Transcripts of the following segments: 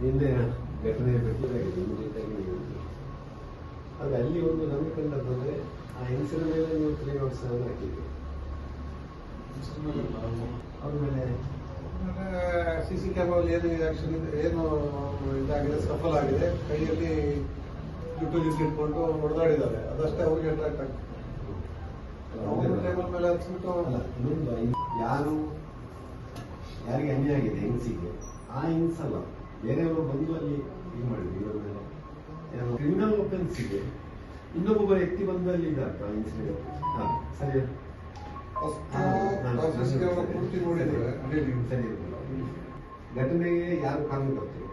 ನಿನ್ನೆ ಘಟನೆ ಗೊತ್ತಿದ್ದಾಗಿದೆ ಇಮಿಡಿಯೇಟಾಗಿ ಅದು ಅಲ್ಲಿ ಒಂದು ನಮಗೆ ಕಂಡಂತಂದರೆ ಆ ಹೆಂಗಸಿನ ಮೇಲೆ ನೀವು 3 ನಾಟ್ಸ್ ಹಾಕಿದ್ದೀವಿ ಅವ್ರ ಮೇಲೆ CC ಕ್ಯಾಮರಲ್ಲಿ ಏನು ಆಕ್ಷನ್ ಏನು ಇದಾಗಿದೆ ಸಫಲ ಆಗಿದೆ ಕೈಯಲ್ಲಿ ಯುಟಿಲಿಟಿ ಇಟ್ಕೊಂಡು ಹೊಡೆದಾಡಿದ್ದಾರೆ ಅದಷ್ಟೇ ಅವ್ರಿಗೆ ಅಟ್ರಾಕ್ಟ್ ಆಗ್ತದೆ ಟೇಬಲ್ ಮೇಲೆ ಹಚ್ಚಿಬಿಟ್ಟು ಅಲ್ಲ ಇನ್ನೊಂದು ಯಾರಿಗೆ ಅನ್ಯಾಯ ಆಗಿದೆ ಹೆಂಗಸಿಗೆ ಆ ಹೆಂಗಸಲ್ಲ ಬೇರೆಯವರು ಬಂದು ಅಲ್ಲಿ ಇದು ಮಾಡಿದ್ವಿ ಇವರ ಮೇಲೆ ಕ್ರಿಮಿನಲ್ ಒಫೆನ್ಸಿಗೆ ಇನ್ನೊಬ್ಬ ವ್ಯಕ್ತಿ ಬಂದು ಅಲ್ಲಿ ಇದ್ದಾರೆ ಆ ಹೆಂಗಸಿಗೆ ಸರಿ ಪೂರ್ತಿ ನೋಡಿದ್ರೆ ಸರಿ ಘಟನೆಗೆ ಯಾರು ಕಾರಣಕರ್ತರು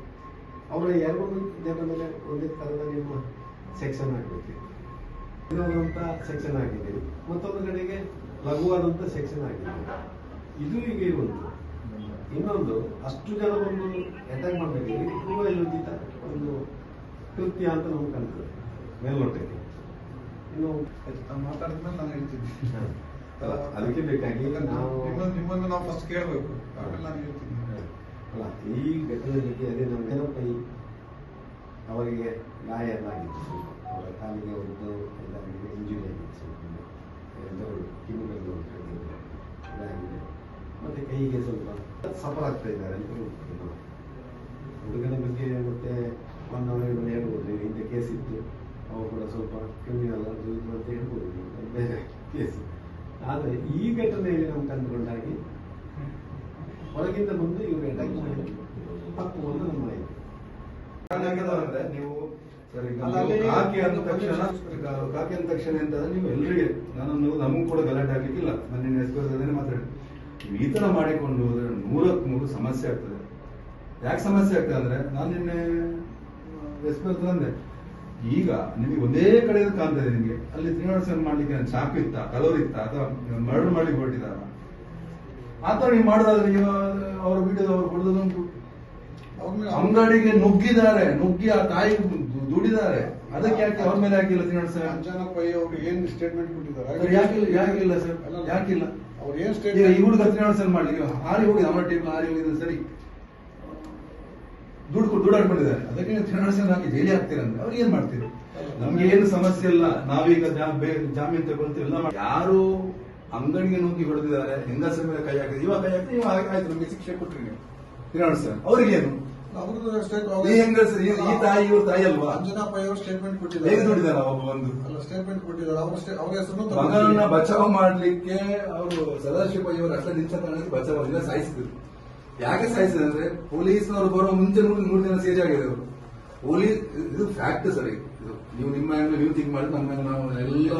ಅವರ 2 ಜನರ ಮೇಲೆ ಒಂದೇ ತರದ ನಿಮ್ಮ ಸೆಕ್ಷನ್ ಹಾಕಬೇಕು ಅಂತ ಸೆಕ್ಷನ್ ಹಾಕಿದ್ದೀವಿ ಮತ್ತೊಂದು ಕಡೆಗೆ ಲಘುವಾದಂತ ಸೆಕ್ಷನ್ ಹಾಕಿದ್ದೀವಿ ಇದು ಈಗ ಇರುವಂತ ಇನ್ನೊಂದು ಅಷ್ಟು ಜನ ಬಂದು ಅಟ್ಯಾಕ್ ಮಾಡಬೇಕು ಇದು ಪೂರ್ವ ಯೋಜಿತ ಒಂದು ಕೃತ್ಯ ಅಂತ ನಮ್ಗೆ ಕಾಣ್ತದೆ ಮೇಲ್ನೋಟಕ್ಕೆ ಇನ್ನು ಮಾತಾಡಿದ್ಮೇಲೆ ನಾನು ಹೇಳ್ತೀನಿ ಅದಕ್ಕೆ ಬೇಕಾಗಿ ನಾವು ನಿಮ್ಮನ್ನು ನಾವು ಫಸ್ಟ್ ಕೇಳಬೇಕು ಆಮೇಲೆ ನಾನು ಹೇಳ್ತೀನಿ ಅಲ್ಲ ಈ ಘಟನೆ ಬಗ್ಗೆ ಅದೇ ನಮ್ಮ ಜನಪೈ ಅವರಿಗೆ ಗಾಯ ಎಲ್ಲ ಆಗಿತ್ತು ಅವರ ಕಾಲಿಗೆ ಒಂದು ಎಲ್ಲರಿಗೆ ಇಂಜುರಿ ಆಗಿತ್ತು ಸ್ವಲ್ಪ ಕಿವಿಗಳು ಇದಾಗಿದೆ ಮತ್ತೆ ಕೈಗೆ ಸ್ವಲ್ಪ ಸಫರ್ ಆಗ್ತಾ ಇದ್ದಾರೆ ಅಂತ ಹುಡುಗನ ಬಗ್ಗೆ ಮತ್ತೆ 1 hour ಹೇಳ್ಬೋದು ಇಂಥ ಕೇಸ್ ಇತ್ತು ಅವು ಕೂಡ ಸ್ವಲ್ಪ ಕ್ರಿಮಿನಲ್ ಅದು ಇದು ಅಂತ ಹೇಳ್ಬೋದು ಬೇರೆ ಕೇಸ್ ಆದರೆ ಈ ಘಟನೆಯಲ್ಲಿ ನಾವು ಕಂಡುಕೊಂಡಾಗಿ ಹೊರಗಿಂದ ಬಂದು ಇವರು ಅಟ್ಯಾಕ್ ಮಾಡಿ ತಪ್ಪು ಒಂದು ನಮ್ಮ ಮಾಹಿತಿ ಅಂದ್ರೆ ನೀವು ಕಾಕಿ ಅಂದ ತಕ್ಷಣ ಅಂತಂದ್ರೆ ನೀವು ಎಲ್ರಿಗೆ ನಮಗೂ ಕೂಡ ಗಲಾಟೆ ಆಗ್ಲಿಕ್ಕಿಲ್ಲ ನಾನು ನಿನ್ನ ಹೆಸರು ಮಾತಾಡಿ ನೀವು ಈ ತರ ಮಾಡಿಕೊಂಡು ಹೋದ್ರೆ 100ಕ್ಕೆ 100 ಸಮಸ್ಯೆ ಆಗ್ತದೆ. ಯಾಕೆ ಸಮಸ್ಯೆ ಆಗ್ತದೆ ಅಂದ್ರೆ ನಾನು ನಿನ್ನೆ ಹೆಸರು ಅಂದೆ ಈಗ ನಿಮಗೆ ಒಂದೇ ಕಡೆ ಕಾಣ್ತದೆ ನಿಮಗೆ ಅಲ್ಲಿ ತ್ರಿನಾಡ್ಸನ್ ಮಾಡ್ಲಿಕ್ಕೆ ಚಾಕು ಇತ್ತ ಕಲೋರ್ ಇತ್ತ ಅಥವಾ ಮರಳು ಮಾಡ್ಲಿಕ್ಕೆ ಹೊರಟಿದಾರ ಆತರ ನೀವು ಮಾಡಿದ್ರೆ ನೀವು ಅವರ ವಿಡಿಯೋ ಅವ್ರು ಹೊಡೆದುಂಟು ಅಂಗಡಿಗೆ ನುಗ್ಗಿ ಆ ತಾಯಿ ದುಡಿದಾರೆ ಅದಕ್ಕೆ ಯಾಕೆ ಅವ್ರ ಮೇಲೆ ಹಾಕಿಲ್ಲ ತ್ರಿನಾಡ್ಸನ್ ಅಂಜನಪ್ಪ ಅವ್ರು ಏನ್ ಸ್ಟೇಟ್ಮೆಂಟ್ ಕೊಟ್ಟಿದ್ದಾರೆ ಯಾಕಿಲ್ಲ ಸರ್ ಯಾಕಿಲ್ಲ ಅವ್ರು ಏನ್ ಈಗ ಸ್ಟೇಟ್ಮೆಂಟ್ ಈ ಹುಡುಗ ತ್ರಿನಾಡ್ಸನ್ ಮಾಡ್ಲಿಕ್ಕೆ ಹಾರಿ ಹೋಗಿ ಅವರ ಟೀಮ್ ಹಾರಿ ಹೋಗಿದ್ರೆ ಸರಿ ದುಡ್ಡಾಡ್ಕೊಂಡಿದ್ದಾರೆ ಅದಕ್ಕೆ ನೀವು ತ್ರಿನಾಡ್ಸನ್ ಹಾಕಿ ಜೈಲಿ ಹಾಕ್ತೀರಂದ್ರೆ ಅವ್ರು ಏನ್ ಮಾಡ್ತೀರಿ ನಮ್ಗೆ ಏನು ಸಮಸ್ಯೆ ಇಲ್ಲ ನಾವೀಗ ಜಾಮೀನು ತಗೊಳ್ತೀವಿ ಎಲ್ಲ ಯಾರು ಅಂಗಡಿಗೆ ನುಗ್ಗಿ ಹೊಡೆದಿದ್ದಾರೆ ಹೆಂಗಸರ ಮೇಲೆ ಕೈ ಹಾಕಿದ್ರೆ ಇವಾಗ ಕೈ ಹಾಕಿದ್ರೆ ಇವಾಗ ಆಯ್ತು ನಮ್ಗೆ ಶಿಕ್ಷೆ ಕೊಟ್ರಿ ನೀವು ತ್ರಿನಾಡ್ಸನ್ ಅವ್ರಿಗೇನು ಈ ಹೆಂಗಸರು ಈ ತಾಯಿ ಇವ್ರ ತಾಯಿ ಅಲ್ವಾ ಅಂಜನಪ್ಪ ಅವರು ಸ್ಟೇಟ್ಮೆಂಟ್ ಹೇಗೆ ಕೊಟ್ಟಿದ್ದಾರೆ ದುಡಿದಾರ ಒಬ್ಬ ಒಂದು ಅಲ್ಲ ಸ್ಟೇಟ್ಮೆಂಟ್ ಕೊಟ್ಟಿದ್ದಾರೆ ಅವ್ರ ಹೆಸರು ಮಗನನ್ನ ಬಚಾವ್ ಮಾಡ್ಲಿಕ್ಕೆ ಅವರು ಸದಾಶಿವ ಇವರು ಅಷ್ಟ ನಿಂತ ಬಚಾವ್ ಸಾಯಿಸಿದ್ರು. ಯಾಕೆ ಸಾಯಿಸಿದ್ರು ಅಂದ್ರೆ ಪೊಲೀಸ್ನವರು ಬರೋ ಮುಂಚೆ 3 ದಿನ ಸೇಜ್ ಆಗಿದೆ ಅವರು ಪೊಲೀಸ್ ಇದು ಫ್ಯಾಕ್ಟ್ ಸರ್ ಇದು ನೀವು ನಿಮ್ಮ ನೀವು ಥಿಂಕ್ ಮಾಡಿ ನಮ್ಮ ನಾವು ಎಲ್ಲ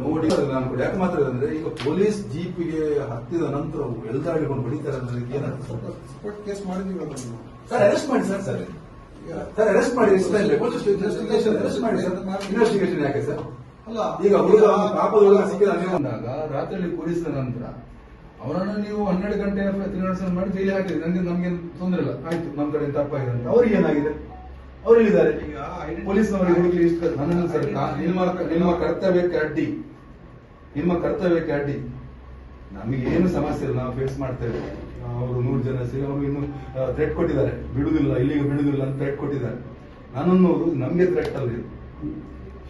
ನೋಡಿ ನಾನು ಯಾಕೆ ಮಾತಾಡಿದ್ರೆ ಈಗ ಪೊಲೀಸ್ ಜೀಪಿಗೆ ಹತ್ತಿದ ನಂತರ ಎಳ್ದಾಡಿಕೊಂಡು ಹೊಡಿತಾರೆ ಅನ್ನೋದಕ್ಕೆ ಏನಂತ ಕೇಸ್ ಮಾಡಿದೀವಿ ಸರ್ ಅರೆಸ್ಟ್ ಮಾಡಿ ಸರ್ ಅರೆಸ್ಟ್ ಮಾಡಿ ಅರೆಸ್ಟ್ ಮಾಡಿ ಸರ್ ಇನ್ವೆಸ್ಟಿಗೇಷನ್ ಯಾಕೆ ಸರ್ ಅಲ್ಲ ಈಗ ಹುಡುಗ ಪಾಪದ ಹುಡುಗ ಸಿಕ್ಕಿದ ಅಂದಾಗ ರಾತ್ರಿ ಕೂರಿಸಿದ ನಂತರ ಅವರನ್ನು ನೀವು 12 ಗಂಟೆ ತ್ರಿನಾಡ್ಸನ್ ಮಾಡಿ ಜೈಲಿ ಹಾಕಿದ್ರೆ ನಮ್ಗೆ ತೊಂದರೆ ಇಲ್ಲ ಆಯ್ತು ನಮ್ಮ ಕಡೆ ತಪ್ಪಾಗಿದೆ ಅಂತ ಅವ್ರಿಗೆ ಏನಾಗಿದೆ ಅವ್ರು ಹೇಳಿದ್ದಾರೆ ಪೊಲೀಸ್ನವರಿಗೆ ಹುಡುಗಿ ಇಷ್ಟ ನನ್ನನ್ನು ಸರ್ ನಿಮ್ಮ ಕರ್ತವ್ಯಕ್ಕೆ ಅಡ್ಡಿ ನಮಗೆ ಏನು ಸಮಸ್ಯೆ ಇಲ್ಲ ನಾವು ಫೇಸ್ ಮಾಡ್ತೇವೆ ಅವರು 100 ಜನ ಸೇರಿ ಅವರು ಇನ್ನು ಥ್ರೆಟ್ ಕೊಟ್ಟಿದ್ದಾರೆ ಇಲ್ಲಿಗೆ ಬಿಡುದಿಲ್ಲ ಅಂತ ಥ್ರೆಟ್ ಕೊಟ್ಟಿದ್ದಾರೆ ನಾನನ್ನೋದು ನಮ್ಗೆ ಥ್ರೆಟ್ ಅಲ್ಲ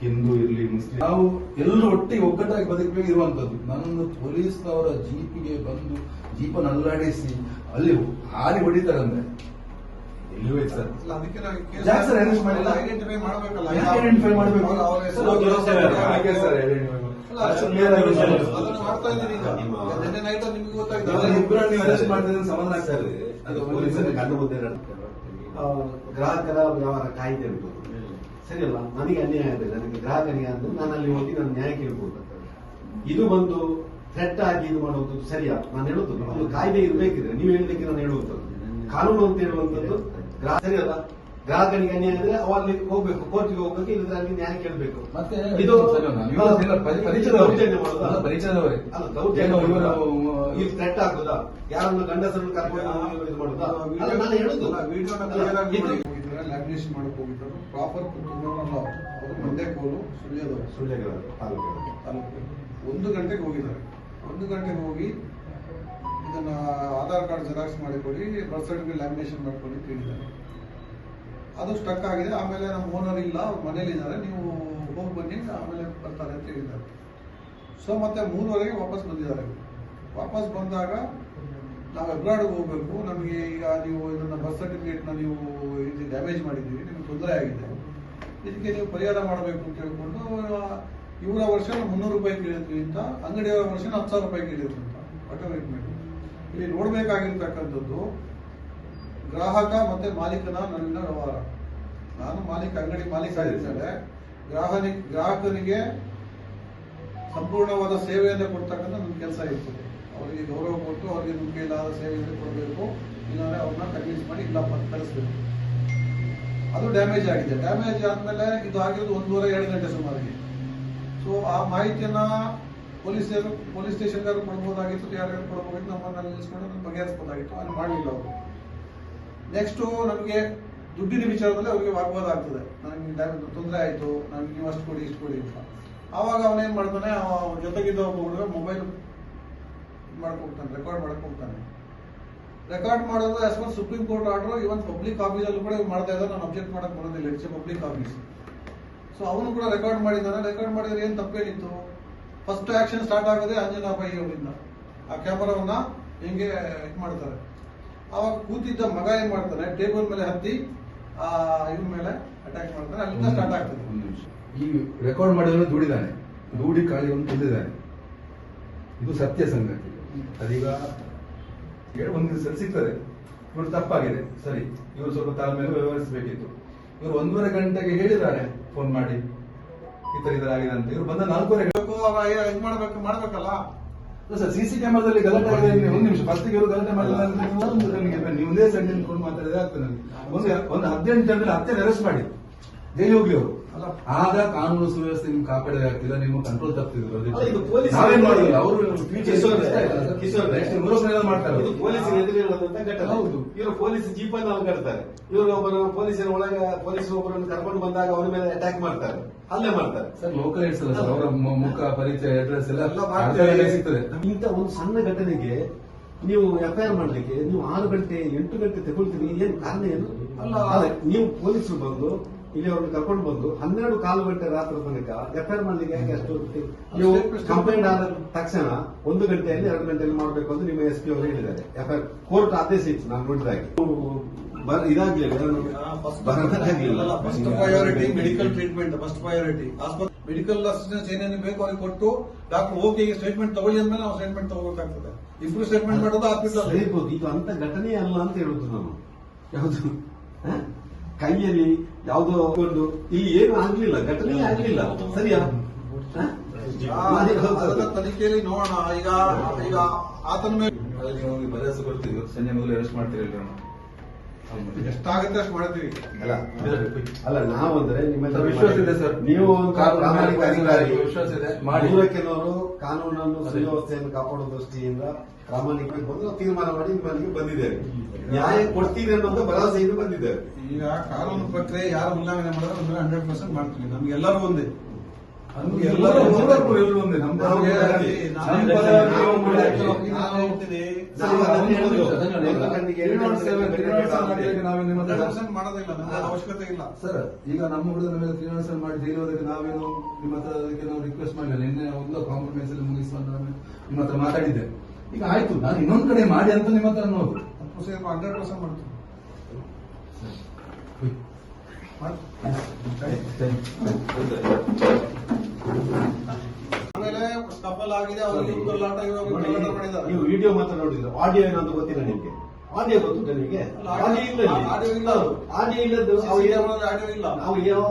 ಹಿಂದೂ ಇರ್ಲಿ ಮುಸ್ಲಿಂ ನಾವು ಎಲ್ಲರೂ ಒಟ್ಟಿಗೆ ಒಗ್ಗಟ್ಟಾಗಿ ಬದುಕಬೇಕು ಇರುವಂತದ್ದು ನನ್ನನ್ನು ಪೊಲೀಸ್ನವರ ಜೀಪಿಗೆ ಬಂದು ಜೀಪನ್ನು ಅಲ್ಲಾಡಿಸಿ ಅಲ್ಲಿ ಹಾರಿ ಹೊಡಿತಾರೆ ಅಂದ್ರೆ ಎಲ್ಲಿ ಹೋಯ್ತು ಸರ್ ಯಾಕೆ ಸರ್ ಅರೆಸ್ಟ್ ಮಾಡಿಲ್ಲ ಐಡೆಂಟಿಫೈ ಮಾಡಬೇಕಲ್ಲ ಐಡೆಂಟಿಫೈ ಮಾಡಬೇಕು ಮಾಡ್ತಾ ಇದ್ದೀನಿ ನಿನ್ನೆ ನೈಟ್ ನಿಮ್ಗೆ ಗೊತ್ತಾಗಿದೆ ನೀವು ಅರೆಸ್ಟ್ ಮಾಡಿದ್ರೆ ಸಮಾಧಾನ ಆಗ್ತಾರೆ ಅದು ಪೊಲೀಸರಿಗೆ ಕಂಡು ಬಂದೇ ಗ್ರಾಹಕರ ವ್ಯವಹಾರ ಕಾಯ್ದೆ ಇರ್ಬೋದು ಸರಿಯಲ್ಲ ನನಗೆ ಅನ್ಯಾಯ ಆಗಿದೆ ನನಗೆ ಗ್ರಾಹಕನಿಗೆ ಅಂದ್ರೆ ನಾನು ಅಲ್ಲಿ ಹೋಗಿ ನಾನು ನ್ಯಾಯ ಕೇಳ್ಬೋದು ಇದು ಬಂದು ಥ್ರೆಟ್ ಆಗಿ ಇದು ಮಾಡುವುದು ಸರಿಯಾ ನಾನು ಹೇಳುವುದು ಒಂದು ಕಾಯ್ದೆ ಇರಬೇಕಿದ್ರೆ ನೀವು ಹೇಳಿದಕ್ಕೆ ನಾನು ಹೇಳುವಂಥದ್ದು ಕಾನೂನು ಅಂತ ಹೇಳುವಂಥದ್ದು ಸರಿಯಲ್ಲ ಗ್ರಾಹಕನಿಗೆ ಅನ್ಯಾಯ ಅಂದ್ರೆ ಅಲ್ಲಿ ಹೋಗ್ಬೇಕು ಕೋರ್ಟ್ಗೆ ಹೋಗ್ಬೇಕು ಇಲ್ಲದ್ರೆ ಅಲ್ಲಿ ನ್ಯಾಯ ಕೇಳಬೇಕು ಮತ್ತೆ ಇದು ಪರಿಚಯದವರೇ ಅಲ್ಲ ದೌರ್ಜನ್ಯ ಇದು ಥ್ರೆಟ್ ಆಗುದಾ ಯಾರನ್ನು ಗಂಡಸರನ್ನು ಕರ್ಕೊಂಡು ಇದು ಮಾಡುದಾ ನಾನು ಹೇಳುದು ಲ್ಯಾಮಿನೇಷನ್ ಮಾಡಕ್ ಹೋಗಿದ್ರು ಪ್ರಾಪರ್ ಅವರು ಮಂಡ್ಯಕೋಲು ಸುಳ್ಯದವರು ತಾಲೂಕು 1 ಗಂಟೆಗೆ ಹೋಗಿದ್ದಾರೆ 1 ಗಂಟೆಗೆ ಹೋಗಿ ಇದನ್ನ ಆಧಾರ್ ಕಾರ್ಡ್ ಜೆರಾಕ್ಸ್ ಮಾಡಿಕೊಡಿ, ಬರ್ತ್ ಸರ್ಟಿಫಿಕೇಟ್ ಲ್ಯಾಮಿನೇಷನ್ ಮಾಡ್ಕೊಳ್ಳಿ ಕೇಳಿದ್ದಾರೆ. ಅದು ಸ್ಟಕ್ ಆಗಿದೆ. ಆಮೇಲೆ ನಮ್ಮ ಓನರ್ ಇಲ್ಲ, ಅವ್ರು ಮನೇಲಿ ಇದ್ದಾರೆ, ನೀವು ಹೋಗಿ ಬನ್ನಿ, ಆಮೇಲೆ ಬರ್ತಾರೆ ಅಂತ ಹೇಳಿದ್ದಾರೆ. ಸೊ ಮತ್ತೆ 3:30ಗೆ ವಾಪಸ್ ಬಂದಿದ್ದಾರೆ. ವಾಪಸ್ ಬಂದಾಗ ನಾವು ಅಬ್ರಾಡ್ಗೆ ಹೋಗ್ಬೇಕು, ನಮಗೆ ಈಗ ನೀವು ಇದನ್ನ ಬರ್ತ್ ಸರ್ಟಿಫಿಕೇಟ್ನ ನೀವು ಇದು ಡ್ಯಾಮೇಜ್ ಮಾಡಿದ್ದೀವಿ, ನಿಮ್ಗೆ ತೊಂದರೆ ಆಗಿದೆ, ಇದಕ್ಕೆ ನೀವು ಪರಿಹಾರ ಮಾಡಬೇಕು ಅಂತ ಹೇಳ್ಕೊಂಡು ಇವರ ವರ್ಷ 300 ರೂಪಾಯಿ ಕೇಳಿದ್ವಿ ಅಂತ, ಅಂಗಡಿಯವರ ವರ್ಷ 10,000 ರೂಪಾಯಿ ಕೇಳಿದ್ರು ಅಂತ. ಇಲ್ಲಿ ನೋಡ್ಬೇಕಾಗಿರ್ತಕ್ಕಂಥದ್ದು ಗ್ರಾಹಕ ಮತ್ತೆ ಮಾಲೀಕನ ನಡುವಿನ ವ್ಯವಹಾರ. ನಾನು ಅಂಗಡಿ ಮಾಲೀಕ ಆಗಿರ್ತಾರೆ, ಗ್ರಾಹಕನಿಗೆ ಸಂಪೂರ್ಣವಾದ ಸೇವೆಯನ್ನು ಕೊಡ್ತಕ್ಕಂಥ ನನ್ನ ಕೆಲಸ ಇರ್ತದೆ. ಅವರಿಗೆ ಗೌರವ ಕೊಟ್ಟು ಅವರಿಗೆ ನಿಮ್ಮ ಕೈಲಾದ ಸೇವೆಯನ್ನು ಕೊಡಬೇಕು, ಇಲ್ಲಾಂದ್ರೆ ಅವ್ರನ್ನ ಕನ್ವಿನ್ಸ್ ಮಾಡಿ ಇಲ್ಲಪ್ಪ ಕಳಿಸ್ಬೇಕು. ಅದು ಡ್ಯಾಮೇಜ್ ಆಗಿದೆ. ಡ್ಯಾಮೇಜ್ ಆದ್ಮೇಲೆ ಇದು ಆಗಿರೋದು 1:30-2 ಗಂಟೆ ಸುಮಾರಿಗೆ. ಸೊ ಆ ಮಾಹಿತಿಯನ್ನ ಪೊಲೀಸ್ ಸ್ಟೇಷನ್ಗಾರು ಕೊಡ್ಬೋದಾಗಿತ್ತು, ಯಾರಿಗಾರು ಕೊಡ್ಬೋದಾಗಿತ್ತು, ನಮ್ಮನ್ನ ನಿಲ್ಲಿಸ್ಕೊಂಡು ಬಗೆಹರಿಸಬಹುದಾಗಿತ್ತು. ಅದು ಮಾಡಲಿಲ್ಲ ಅವರು. ನೆಕ್ಸ್ಟ್ ನಮಗೆ ದುಡ್ಡಿನ ವಿಚಾರದಲ್ಲಿ ಅವರಿಗೆ ವಾಗ್ವಾದ ಆಗ್ತದೆ. ನನಗೆ ತೊಂದರೆ ಆಯಿತು, ನನಗೆ ನೀವು ಅಷ್ಟು ಕೊಡಿ ಇಷ್ಟು ಕೊಡಿ ಅಂತ. ಆವಾಗ ಅವನೇನ್ ಮಾಡ್ತಾನೆ, ಜೊತೆಗಿದ್ದ ಒಬ್ಬ ಹುಡುಗ ಮೊಬೈಲ್ ಮಾಡ್ಕೊಳ್ತಾನೆ, ರೆಕಾರ್ಡ್ ಮಾಡಕ್ ಹೋಗ್ತಾನೆ. ರೆಕಾರ್ಡ್ ಮಾಡೋದು as per Supreme Court order, even public ಆಫೀಸಲ್ಲೂ ಕೂಡ ಮಾಡ್ತಾ ಇದ್ದಾರೆ. ನಾನು ಅಬ್ಜೆಕ್ಟ್ ಮಾಡಕ್ ಬರೋದಿಲ್ಲ, it's a public office. So ಅವನು ಕೂಡ ರೆಕಾರ್ಡ್ ಮಾಡಿದ್ದಾನೆ. ರೆಕಾರ್ಡ್ ಮಾಡಿದ್ರೆ ಏನ್ ತಪ್ಪೇನಿತ್ತು? ಫಸ್ಟ್ ಆಕ್ಷನ್ ಸ್ಟಾರ್ಟ್ ಆಗೋದೇ ಅಂಜನಾ ಪೈ ಅವರಿಂದ. ಆ ಕ್ಯಾಮರಾವನ್ನ ಹಿಂಗೆ ಇದು ಮಾಡ್ತಾರೆ. ಅವಾಗ ಕೂತಿದ್ದ ಮಗ ಏನ್ ಮಾಡ್ತಾನೆ, ಟೇಬಲ್ ಮೇಲೆ ಹತ್ತಿ ಇವನ್ ಮೇಲೆ ಅಟ್ಯಾಕ್ ಮಾಡ್ತಾನೆ. ಅಲ್ಲಿಂದ ಸ್ಟಾರ್ಟ್ ಆಗ್ತದೆ. ಈ ರೆಕಾರ್ಡ್ ಮಾಡಿದವನು ದುಡಿದಾನೆ, ದುಡಿ ಕಾಳಿಯನ್ನು ತಿಂದಿದ್ದಾನೆ. ಇದು ಸತ್ಯ ಸಂಗತಿ. ಅದೀಗ ಒಂದು ದಿವಸ ಸಿಗ್ತದೆ, ಇವರು ತಪ್ಪಾಗಿದೆ, ಸರಿ, ಇವರು ಸ್ವಲ್ಪ ತಾಳ್ಮೆಯನ್ನು ವ್ಯವಹರಿಸಬೇಕಿತ್ತು. ಇವರು 1:30 ಗಂಟೆಗೆ ಹೇಳಿದ್ದಾರೆ ಫೋನ್ ಮಾಡಿ, ಈ ತರ ಆಗಿದೆ ಅಂತ. ಇವರು ಬಂದ 4:30 ಮಾಡ್ಬೇಕಲ್ಲ ಸರ್. ಸಿಸಿ ಕ್ಯಾಮರಾದಲ್ಲಿ ಗಲಾಟೆ ಆಗಿದೆ. 1 ನಿಮಿಷ ಫಸ್ಟ್ ಇವರು ಗಲಾಟೆ ಮಾಡಿಲ್ಲ, ನೀವು ಒಂದೇ ಸಣ್ಣ ನಿಂತ್ಕೊಂಡು ಮಾತಾಡಿದ್ರೆ ಆಗ್ತದೆ. ನನಗೆ ಒಂದು 18 ಜನರಲ್ಲಿ 10 ಅರೆಸ್ಟ್ ಮಾಡಿ ಜೈಲಿ ಹೋಗ್ಲಿ ಅವರು. ಆಗ ಕಾನೂನು ಸುವ್ಯವಸ್ಥೆ ನಿಮ್ಗೆ ಕಾಪಾಡಬೇಕಾಗ್ತಿಲ್ಲ, ನಿಮ್ಮ ಕಂಟ್ರೋಲ್ ತಪ್ಪಿದ್ರು. ನಾವೇನ್ ಮಾಡೋದಿಲ್ಲ, ಅವರು ಮಾಡ್ತಾರೆ. ಹೌದು, ಇವರು ಪೊಲೀಸ್ ಜೀಪ್ ಅನ್ನು ಕಟ್ತಾರೆ. ಇವರು ಒಬ್ಬರು ಪೊಲೀಸರ ಒಳಗೆ ಒಬ್ಬರನ್ನು ಕರ್ಕೊಂಡು ಬಂದಾಗ ಅವರ ಮೇಲೆ ಅಟ್ಯಾಕ್ ಮಾಡ್ತಾರೆ, ಹಲ್ಲೆ ಮಾಡ್ತಾರೆ. ಸರ್ ಲೋಕಲ್ ಏಡ್ಸ್ ಅಲ್ಲ ಸರ್, ಅವರ ಮುಖ ಪರಿಚಯ ಅಡ್ರೆಸ್ ಎಲ್ಲ ಸಿಗ್ತದೆ. ಇಂಥ ಒಂದು ಸಣ್ಣ ಘಟನೆಗೆ ನೀವು ಎಫ್ಐಆರ್ ಮಾಡ್ಲಿಕ್ಕೆ ನೀವು 6 ಗಂಟೆ 8 ಗಂಟೆ ತಗೊಳ್ತೀರಿ, ಏನ್ ಕಾರಣ ಏನು? ಅಲ್ಲ, ನೀವು ಪೊಲೀಸರು ಬಂದು ಇಲ್ಲಿ ಅವ್ರನ್ನ ಕರ್ಕೊಂಡು ಬಂದು 12 ಗಂಟೆ ರಾತ್ರಿ ತನಕ ಎಫ್ಐಆರ್ ಮಾಡ್ಲಿಕ್ಕೆ ಯಾಕೆ ಅಷ್ಟು ನೀವು ಕಂಪ್ಲೇಂಟ್ ಆದ ತಕ್ಷಣ 1 ಗಂಟೆಯಲ್ಲಿ 2 ಗಂಟೆಯಲ್ಲಿ ಮಾಡಬೇಕು ಅಂತ ನಿಮ್ಮ SP ಅವರು ಹೇಳಿದ್ದಾರೆ. ಎಫ್ಐಆರ್ ಕೋರ್ಟ್ ಆದೇಶ ಇತ್ತು, ನಾನು ನೋಡಿದಾಗೆ ಇದಾಗ್ಲಿಲ್ಲ. First priority medical treatment, first priority medical assistance ಏನೇನು ಬೇಕು ಅವ್ರಿಗೆ ಕೊಟ್ಟು ಡಾಕ್ಟರ್ ಓಕೆ ಸ್ಟೇಟ್ಮೆಂಟ್ ತಗೊಳ್ಳಿ ಅಂದ್ಮೇಲೆ ನಾವು ಸ್ಟೇಟ್ಮೆಂಟ್ ತಗೋಬೇಕಾಗ್ತದೆ. ಇಬ್ರು ಸ್ಟೇಟ್ಮೆಂಟ್ ಮಾಡೋದು ಹಾಸ್ಪಿಟಲ್. ಇದು ಅಂತ ಘಟನೆ ಅಲ್ಲ ಅಂತ ಹೇಳುದು ನಾನು. ಯಾವುದು ಕೈಯಲ್ಲಿ ಯಾವುದೋ ಒಂದು ಇಲ್ಲಿ ಏನು ಆಗ್ಲಿಲ್ಲ, ಘಟನೆ ಆಗ್ಲಿಲ್ಲ, ಸರಿಯಾ? ತನಿಖೆಯಲ್ಲಿ ನೋಡೋಣ. ಈಗ ಆತನ ಮೇಲೆ ಭರವಸೆ ಕೊಡ್ತೀವಿ, ಸಂಜೆ ಮೊದಲು ಅರೆಸ್ಟ್ ಮಾಡ್ತೀರಿ, ಎಷ್ಟಾಗುತ್ತೆ ಅಷ್ಟು ಮಾಡ್ತೀವಿ. ಅಲ್ಲ ನಾವು ಅಂದ್ರೆ ನಿಮ್ಮ ವಿಶ್ವಾಸ ಇದೆ ಸರ್, ನೀವು ಪ್ರಾಮಾಣಿಕ ಅಧಿಕಾರಿ, ವಿಶ್ವಾಸ ಇದೆ ಮಾಡಿ. ಕೆಲವರು ಕಾನೂನನ್ನು ಸುವ್ಯವಸ್ಥೆಯನ್ನು ಕಾಪಾಡುವ ದೃಷ್ಟಿಯಿಂದ ಪ್ರಾಮಾಣಿಕವಾಗಿ ಬಂದು ತೀರ್ಮಾನ ಮಾಡಿ ನಿಮ್ಮಲ್ಲಿಗೆ ಬಂದಿದ್ದೇವೆ. ನ್ಯಾಯ ಕೊಡ್ತೀವಿ ಅನ್ನೋದು ಭರವಸೆಯಿಂದ ಬಂದಿದ್ದೇವೆ. ಈಗ ಕಾನೂನು ಪ್ರಕ್ರಿಯೆ ಯಾರು ಉಲ್ಲಂಘನೆ ಮಾಡಿದ್ರೆ 100% ಮಾಡ್ತೀವಿ. ನಮ್ಗೆಲ್ಲರೂ ಒಂದೇ, ಎಲ್ಲರೂ ಒಂದೇ. ಮಾಡೋದಿಲ್ಲ, ಅವಶ್ಯಕತೆ ಇಲ್ಲ ಸರ್. ಈಗ ನಮ್ಮ ಹುಡುಗ ನಮಗೆ 3 ಮಾಡಿ ಜೈಲು ಹೋದಕ್ಕೆ ನಾವೇನು ನಿಮ್ಮ ಹತ್ರ ಅದಕ್ಕೆ ನಾವು ರಿಕ್ವೆಸ್ಟ್ ಮಾಡಲಿಲ್ಲ. ನಿನ್ನೆ ಒಂದು ಕಾಂಪ್ರಮೈಸ್ ಅಲ್ಲಿ ಮುಗಿಸುವಂತ ನಿಮ್ಮ ಹತ್ರ ಮಾತಾಡಿದ್ದೆ. ಈಗ ಆಯ್ತು, ನಾನು ಇನ್ನೊಂದು ಕಡೆ ಮಾಡಿ ಅಂತ ನಿಮ್ಮ ಹತ್ರ ಅನ್ನೋದು 100% ಮಾಡ್ತೀವಿ. ಆಮೇಲೆ ಸ್ಕಫಲ್ ಆಗಿದೆ, ನೀವು ವಿಡಿಯೋ ಮಾತ್ರ ನೋಡಿದ್ರೆ ಆಡಿಯೋ ಏನಂತ ಗೊತ್ತಿಲ್ಲ ನಿಮ್ಗೆ? ಆಡಿಯೋ ಗೊತ್ತುಂಟ ನಿಮಗೆ? ಆಡಿಯೋ ಇಲ್ಲದ್ದು ನಾವು ಯಾವ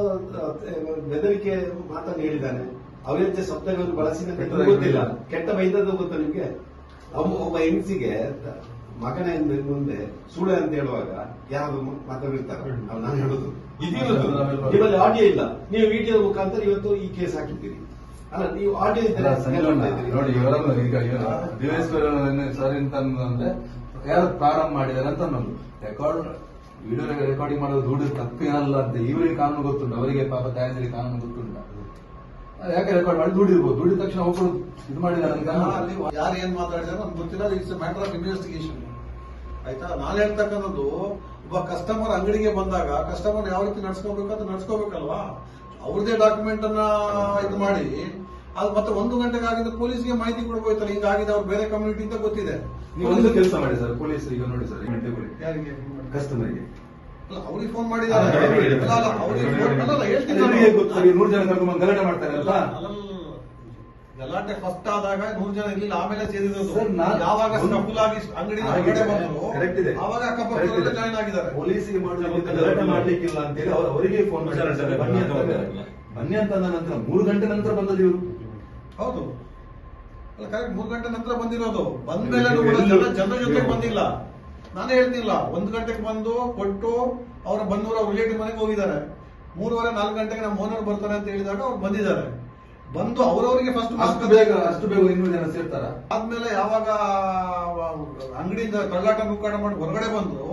ಬೆದರಿಕೆ ಮಾತನ್ನು ಹೇಳಿದ್ದಾನೆ, ಅವರಂತೆ ಶಬ್ದಗಳನ್ನು ಬಳಸಿದ ಗೊತ್ತಿಲ್ಲ. ಕೆಟ್ಟ ಬೈದದ್ದು ಗೊತ್ತಾ ನಿಮ್ಗೆ? ಒಬ್ಬ ಹೆಂಗಸಿಗೆ ಮಗನ ಮುಂದೆ ಸುಳ್ಳು ಅಂತ ಹೇಳುವಾಗ ಯಾರು ಮಾತಾಡಿರ್ತಾರೆ, ನಾನು ಹೇಳುದು ಇದಿರೋದು. ನಿಮ್ಮಲ್ಲಿ ಆಡಿಯೋ ಇಲ್ಲ, ನೀವು ವಿಡಿಯೋ ಮುಖಾಂತರ ಇವತ್ತು ಈ ಕೇಸ್ ಹಾಕಿದ್ದೀರಿ. ಅಲ್ಲ, ನೀವು ಆಡಿಯೋ ನೋಡಿ, ಇವರನ್ನು ಈಗ ಸರ್ ಅಂತ ಅಂದ್ರೆ ಯಾರು ಪ್ರಾರಂಭ ಮಾಡಿದಾರೆ ಅಂತ ಅನ್ನೋದು. ವಿಡಿಯೋ ರೆಕಾರ್ಡಿಂಗ್ ಮಾಡೋದು ದುಡ್ಡು ತಪ್ಪೇನಲ್ಲ ಅಂತ ಇವರಿಗೆ ಕಾನೂನು ಗೊತ್ತುಂಟು, ಅವರಿಗೆ ಪಾಪ ತಾಯಂದಿರಿಗೆ ಕಾನೂನು ಗೊತ್ತುಂಟ. ಯಾಕೆ ರೆಕಾರ್ಡ್ ಮಾಡಿ ದುಡಿರ್ಬೋದು, ದುಡಿದ ತಕ್ಷಣ ಒಬ್ಬರು ಇದು ಮಾಡಿದ ಅಲ್ಲಿ ಯಾರು ಏನ್ ಮಾತಾಡಿದಾರೆ ನಮ್ಗೆ ಗೊತ್ತಿಲ್ಲ. It's matter of investigation. ಆಯ್ತಾ, ನಾನು ಹೇಳ್ತಕ್ಕಂಥದ್ದು ಒಬ್ಬ ಕಸ್ಟಮರ್ ಅಂಗಡಿಗೆ ಬಂದಾಗ ಕಸ್ಟಮರ್ ಯಾವ ರೀತಿ ನಡ್ಸ್ಕೋಬೇಕು ಅಂತ ನಡ್ಸ್ಕೋಬೇಕಲ್ವಾ. ಅವ್ರದೇ ಡಾಕ್ಯುಮೆಂಟ್ ಅನ್ನ ಇದು ಮಾಡಿ ಅದು ಮತ್ತೆ 1 ಗಂಟೆಗೆ ಆಗಿದ್ರೆ ಪೊಲೀಸ್ಗೆ ಮಾಹಿತಿ ಕೊಡ್ಬೋಯ್ತಲ್ಲ, ಹಿಂಗಾಗಿದೆ ಅವ್ರು ಬೇರೆ ಕಮ್ಯುನಿಟಿ ಅಂತ ಗೊತ್ತಿದೆ. ನೀವು ಒಂದು ಕೆಲಸ ಮಾಡಿ ಸರ್, ಪೊಲೀಸ್ ಈಗ ನೋಡಿ ಸರ್, ಯಾರಿಗೆ ಕಸ್ಟಮರ್ಗೆ ಅಲ್ಲ ಅವ್ರಿಗೆ ಫೋನ್ ಮಾಡಿದ್ದಾರೆ. ಎಲ್ಲರಿಗೆ ಗೊತ್ತು, 100 ಜನ ಕರ್ಕೊಂಡು ಗಲಾಟೆ ಮಾಡ್ತಾರೆ ಅಂತ. ಗಲಾಟೆ ಫಸ್ಟ್ ಆದಾಗ 100 ಜನ ಇರ್ಲಿಲ್ಲ, ಆಮೇಲೆ ಸೇರಿರೋದು. ಸರ್, ಯಾವಾಗ ಸ್ಟಫುಲ್ ಆಗಿ ಅಂಗಡಿ ಹೊರಗಡೆ ಬಂದ್ರು ಕರೆಕ್ಟ್ ಇದೆ, ಆವಾಗ ಅಕ್ಕಪಕ್ಕದವರೆಲ್ಲ ಜಾಯ್ನ್ ಆಗಿದ್ದಾರೆ. ಪೊಲೀಸಿಗೆ ಗಲಾಟೆ ಮಾಡ್ಲಿಕ್ಕಿಲ್ಲ ಅಂತೇಳಿ ಅವರಿಗೆ ಫೋನ್ ಮಾಡಿದ್ದಾರೆ, ಬನ್ನಿ ಅಂತ ಅಂದ ನಂತರ 3 ಗಂಟೆ ನಂತರ ಬಂದದ್ದು ಇವರು. ಹೌದು, ಅಲ್ಲ ಕರೆಕ್ಟ್ 3 ಗಂಟೆ ನಂತರ ಬಂದಿರೋದು. ಬಂದ್ಮೇಲೆ ಜನರ ಜೊತೆಗೆ ಬಂದಿಲ್ಲ. ನಾನೇ ಹೇಳ್ತಿಲ್ಲ, 1 ಗಂಟೆಗೆ ಬಂದು ಕೊಟ್ಟು ಅವರ ಬಂದೂರ ರಿಲೇಟಿವ್ ಮನೆಗೆ ಹೋಗಿದ್ದಾರೆ. 3:30 4 ಗಂಟೆಗೆ ನಮ್ಮ ಓನರ್ ಬರ್ತಾರೆ ಅಂತ ಹೇಳಿದಾಗ ಅವ್ರು ಬಂದಿದ್ದಾರೆ. ಬಂದು ಅವರವರಿಗೆ ಫಸ್ಟ್ ಅಷ್ಟು ಬೇಗ 200 ಜನ ಸೇರ್ತಾರ. ಆದ್ಮೇಲೆ ಯಾವಾಗ ಅಂಗಡಿಯಿಂದ ಕಳ್ಳಾಟ ಮುಕ್ಕಾಟ ಮಾಡಿ ಹೊರಗಡೆ ಬಂದ್ರು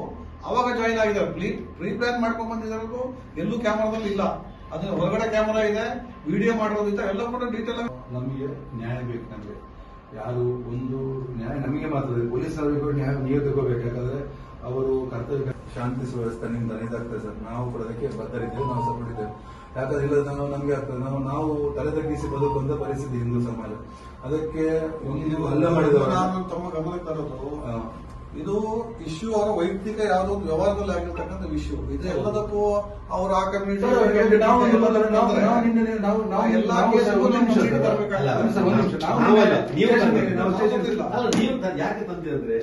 ಅವಾಗ ಜಾಯಿನ್ ಆಗಿದ್ದಾರೆ. ಪ್ರೀ ಪ್ಲಾನ್ ಮಾಡ್ಕೊಂಡ್ ಬಂದಿರೋದು ಎಲ್ಲೂ ಕ್ಯಾಮರಾದಲ್ಲಿ ಇಲ್ಲ. ಅದನ್ನ ಹೊರಗಡೆ ಕ್ಯಾಮರಾ ಇದೆ, ವಿಡಿಯೋ ಮಾಡಿರೋದಿಲ್ಲ, ಎಲ್ಲ ಕೂಡ ಡೀಟೇಲ್. ನಮಗೆ ನ್ಯಾಯ ಬೇಕು. ನಮಗೆ ಯಾರು ಒಂದು ನ್ಯಾಯ ನಮಗೆ ಮಾತ್ರ, ಪೊಲೀಸರಿಗೆ ನ್ಯಾಯ ನೀವೇ ತಗೋಬೇಕು. ಯಾಕಂದ್ರೆ ಅವರು ಕರ್ತವ್ಯ ಶಾಂತಿ ಸುವ್ಯವಸ್ಥೆ ನಿಮ್ದು ಇದಾಗ್ತದೆ ಸರ್. ನಾವು ಕೂಡ ಅದಕ್ಕೆ ಬದ್ಧರಿದ್ದೇವೆ, ನಾವು ಸಪೋರ್ಟ್ ಇದ್ದೇವೆ. ಯಾಕಂದ್ರೆ ಇಲ್ಲ ನಮ್ಗೆ ಆಗ್ತದೆ, ನಾವು ತಲೆ ತಗ್ಗಿಸಿ ಬದುಕುವಂತ ಪರಿಸ್ಥಿತಿ ಹಿಂದೂ ಸಮಾಜ. ಅದಕ್ಕೆ ನೀವು ಹಲ್ಲೆ ಮಾಡಿದವರು ನಾನು ತಮ್ಮ ಗಮನಕ್ಕೆ ತರೋದು, ಇದು ಇಶ್ಯೂ ಅವರ ವೈಯಕ್ತಿಕ ಯಾವುದೋ ಒಂದು ವ್ಯವಹಾರದಲ್ಲಿ ಆಗಿರ್ತಕ್ಕಂಥ ಇಶ್ಯೂ ಇದೆ. ಎಲ್ಲದಕ್ಕೂ ಅವರು ಆ ಕಮ್ಯುನಿಟಿ ಯಾಕೆ ತಂದಿದ್ರೆ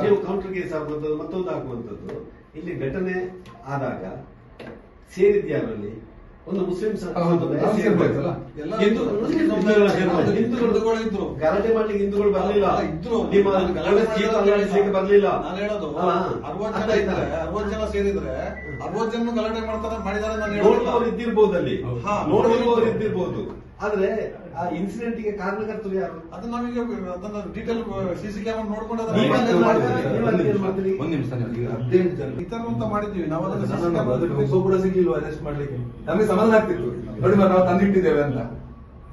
ನೀವು ಕೌಂಟರ್ ಕೇಸ್ ಆಗುವಂಥದ್ದು ಮತ್ತೊಂದು ಆಗುವಂಥದ್ದು. ಇಲ್ಲಿ ಘಟನೆ ಆದಾಗ ಸೇರಿದ್ಯಾರಲ್ಲಿ ಒಂದು ಮುಸ್ಲಿಂ ಹಿಂದೂಗಳು ಗಲಾಟೆ ಮಾಡ್ಲಿಕ್ಕೆ ಹಿಂದೂಗಳು ಬರಲಿಲ್ಲ, ಇದ್ರು. ಬರಲಿಲ್ಲ. ನಾನು ಹೇಳೋದು 60 ಜನ ಇದ್ದಾರೆ, 60 ಜನ ಸೇರಿದ್ರೆ 60 ಜನ ಗಲಾಟೆ ಮಾಡಿದ್ದಾರೆ. ನಾನು ನೋಡುವವರು ಇದ್ದಿರ್ಬೋದು, ಅಲ್ಲಿ ನೋಡುವವರು ಇದ್ದಿರ್ಬೋದು. ಆದ್ರೆ ಆ ಇನ್ಸಿಡೆಂಟ್ ಗೆ ಕಾರಣಕರ್ತರು ಯಾರು? ಅದನ್ನ ನಾವೀಗ ಅದನ್ನ ಡೀಟೇಲ್ ಸಿಸಿ ಕ್ಯಾಮರಾ ನೋಡ್ಕೊಂಡು ಒಂದ್ ನಿಮಿಷ, 18 ಜನ ಇತರರು ಅಂತ ಮಾಡಿದ್ವಿ ನಾವು. ಒಬ್ಬ ಕೂಡ ಸಿಗ್ಲಿಲ್ವ ಅರೆಸ್ಟ್ ಮಾಡ್ಲಿಕ್ಕೆ? ನಮಗೆ ಸಮಾಧಾನ ಆಗ್ತಿತ್ತು, ನೋಡಿ ನಾವು ತಂದಿಟ್ಟಿದ್ದೇವೆ ಅಂತ.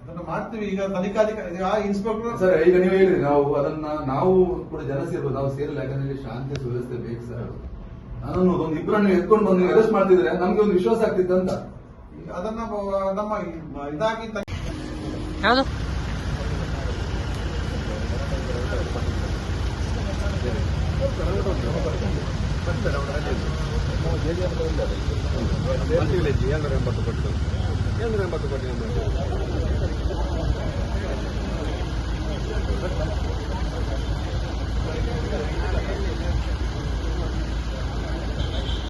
ಅದನ್ನ ಮಾಡ್ತೀವಿ ಈಗ. ತನಿಖಾಧಿಕಾರಿ ಇನ್ಸ್ಪೆಕ್ಟರ್ ಸರ್, ಈಗ ನೀವು ಹೇಳಿದ್ರಿ ನಾವು ಕೂಡ ಜನ ಸೇರ್ಬೋದು, ನಾವು ಸೇರಿಲ್ಲ. ಯಾಕಂದ್ರೆ ಶಾಂತಿ ಸುವ್ಯವಸ್ಥೆ ಬೇಕು ಸರ್. ನಾನು ಒಂದು ಇಬ್ಬರನ್ನು ಎತ್ಕೊಂಡು ಬಂದು ಅರೆಸ್ಟ್ ಮಾಡ್ತಿದ್ರೆ ನಮ್ಗೆ ಒಂದು ವಿಶ್ವಾಸ ಆಗ್ತಿತ್ತು ಅಂತ. ಅದನ್ನ ನಮ್ಮ ಇದಾಗಿ ಯಾವುದು $780 ಕೊಟ್ಟು